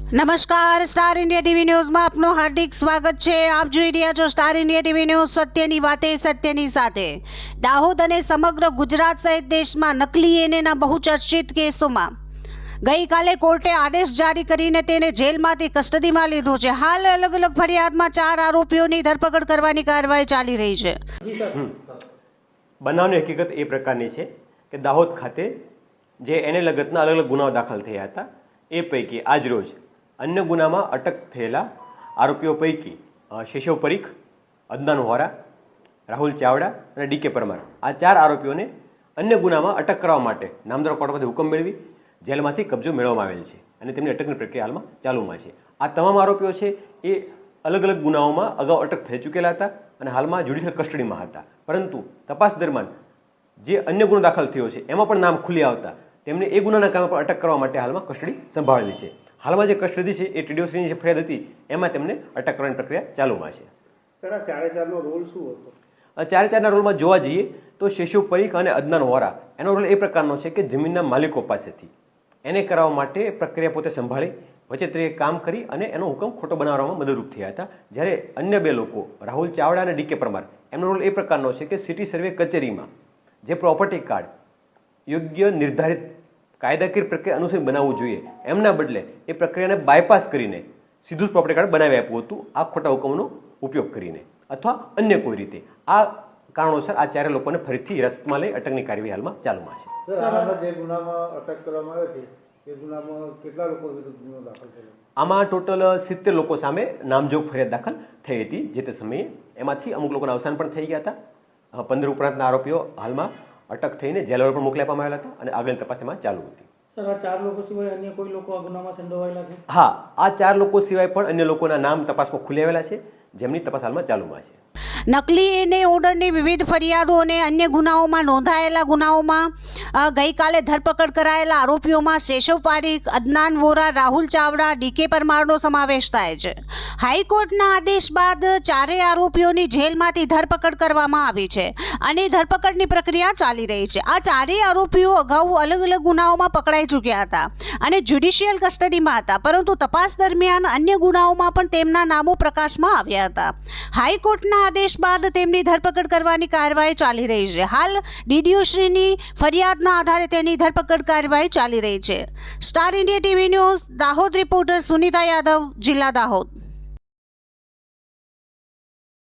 નમસ્કાર, star India TV ન્યૂઝમાં આપનું હાર્દિક સ્વાગત છે। આપ જોઈ રહ્યા છો સ્ટાર ઇન્ડિયા ટીવી ન્યૂઝ, સત્યની વાતે સત્યની સાથે। દાહોદ અને સમગ્ર ગુજરાત સહિત દેશમાં નકલી એનએના બહુચર્ચિત કેસોમાં ગઈકાલે કોર્ટે આદેશ જારી કરીને તેને જેલમાંથી કસ્ટડીમાં લીધો છે। હાલ અલગ અલગ ફરિયાદમાં 4 આરોપીઓની ધરપકડ કરવાની કાર્યવાહી ચાલી રહી છે। બનાવની હકીકત એ પ્રકારની છે કે દાહોદ ખાતે જે એને લગતના અલગ અલગ ગુનાઓ દાખલ થયા હતા એ પૈકી આજરોજ અન્ય ગુનામાં અટક થયેલા આરોપીઓ પૈકી શેષવ પરીખ, અદનાન વોરા, રાહુલ ચાવડા અને ડીકે પરમાર આ 4 આરોપીઓને અન્ય ગુનામાં અટક કરવા માટે નામદાર કોર્ટમાંથી હુકમ મેળવી જેલમાંથી કબજો મેળવવામાં આવેલ છે અને તેમની અટકની પ્રક્રિયા હાલમાં ચાલુમાં છે। આ તમામ આરોપીઓ છે એ અલગ અલગ ગુનાઓમાં અગાઉ અટક થઈ ચૂકેલા હતા અને હાલમાં જ્યુડિશિયલ કસ્ટડીમાં હતા, પરંતુ તપાસ દરમિયાન જે અન્ય ગુનો દાખલ થયો છે એમાં પણ નામ ખુલી આવતા તેમને એ ગુનાના કામે પણ અટક કરવા માટે હાલમાં કસ્ટડી સંભાળેલી છે। હાલમાં જે કસ્ટડી છે એ ટીડીઓસીની જે ફરિયાદ હતી એમાં તેમને અટક કરવાની પ્રક્રિયા ચાલુમાં છે। સર, આ 4-4નો રોલ શું હતો? 4-4ના રોલમાં જોવા જઈએ તો શેષવ પરીખ અને અદનાન વોરા એનો રોલ એ પ્રકારનો છે કે જમીનના માલિકો પાસેથી એને કરાવવા માટે પ્રક્રિયા પોતે સંભાળી વચેત્રીએ કામ કરી અને એનો હુકમ ખોટો બનાવવામાં મદદરૂપ થયા હતા। જ્યારે અન્ય 2 લોકો રાહુલ ચાવડા અને ડીકે પરમાર એમનો રોલ એ પ્રકારનો છે કે સિટી સર્વે કચેરીમાં જે પ્રોપર્ટી કાર્ડ યોગ્ય નિર્ધારિત કાયદાકીય પ્રક્રિયા અનુસાર બનાવવું જોઈએ એમના બદલે એ પ્રક્રિયાને બાયપાસ કરીને સીધું જ પ્રોપર્ટી કાર્ડ બનાવી આપ્યું હતું આ ખોટા હુકમનો ઉપયોગ કરીને અથવા અન્ય કોઈ રીતે। આ કારણોસર આ 4 લોકોને ફરીથી હિરાસતમાં લઈ અટકની કાર્યવાહી હાલમાં ચાલુમાં છે। સર, આમાં જે ગુનામાં અટક કરવામાં આવી હતી એ ગુનામાં કેટલા લોકો વિરુદ્ધ ગુનો દાખલ થયો? આમાં ટોટલ 70 લોકો સામે નામજોગ ફરિયાદ દાખલ થઈ હતી જે તે સમયે। એમાંથી અમુક લોકોના અવસાન પણ થઈ ગયા હતા। 15 ઉપરાંતના આરોપીઓ હાલમાં અટક થઈને જેલર પર મોકલી આપવામાં આવેલા હતા અને આગળની તપાસ એમાં ચાલુ હતી। સર, આ 4 લોકો સિવાય અન્ય કોઈ લોકો આ ગુનામાં સંડોવાયેલા છે? હા, આ 4 લોકો સિવાય પણ અન્ય લોકોના નામ તપાસમાં ખુલી આવેલા છે જેમની તપાસ હાલમાં ચાલુમાં છે। નકલી એને ઓર્ડરની વિવિધ ફરિયાદો અને અન્ય ગુનાઓમાં નોંધાયેલા ગુનાઓમાં ગઈકાલે ધરપકડ કરાયેલા આરોપીઓમાં શેષવ પારીખ, અદનાન વોરા, રાહુલ ચાવડા, ડીકે પરમારનો સમાવેશ થાય છે। હાઈકોર્ટના આદેશ બાદ 4 આરોપીઓની જેલમાંથી ધરપકડ કરવામાં આવી છે અને ધરપકડની પ્રક્રિયા ચાલી રહી છે। આ 4 આરોપીઓ અગાઉ અલગ અલગ ગુનાઓમાં પકડાઈ ચૂક્યા હતા અને જ્યુડિશિયલ કસ્ટડીમાં હતા, પરંતુ તપાસ દરમિયાન અન્ય ગુનાઓમાં પણ તેમના નામો પ્રકાશમાં આવ્યા હતા। હાઈકોર્ટના આદેશ બાદ તેમની ધરપકડ કરવાની કાર્યવાહી ચાલી રહી છે। હાલ ડીડીઓશ્રીની ફરિયાદના આધારે તેની ધરપકડ કાર્યવાહી ચાલી રહી છે। Star India TV news Dahod reporter Sunita Yadav, જિલ્લા દાહોદ।